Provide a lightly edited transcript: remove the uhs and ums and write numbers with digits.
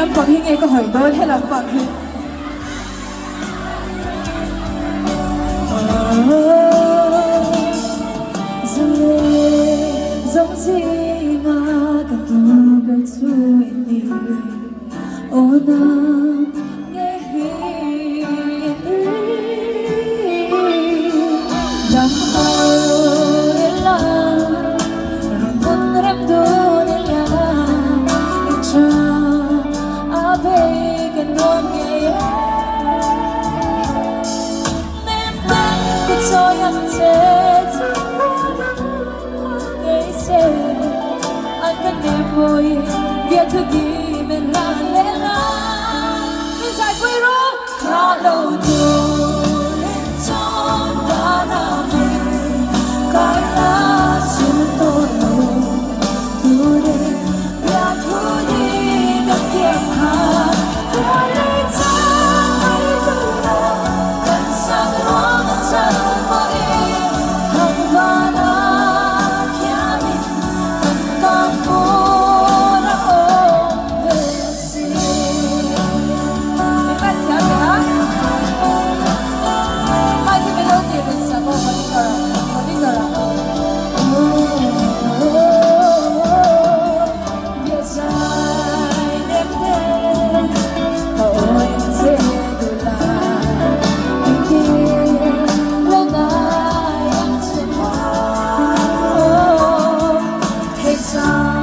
em còn hi nghe câu hỏi tôi hay là bạn thì giống gì mà cả tu cái chuỗi đi ô nam nghe hi đang mơ là rambut ramdo nila icha abe kanon nghe nem tan cái cho em chết Boy, get to give me la la la. Is I quit all? Hello, do it on the way. Carla, suno do it. Ya pudi na kiamha. Kali tay dula, kansang rong sang boy. Hangwana kiami, kantang po. Song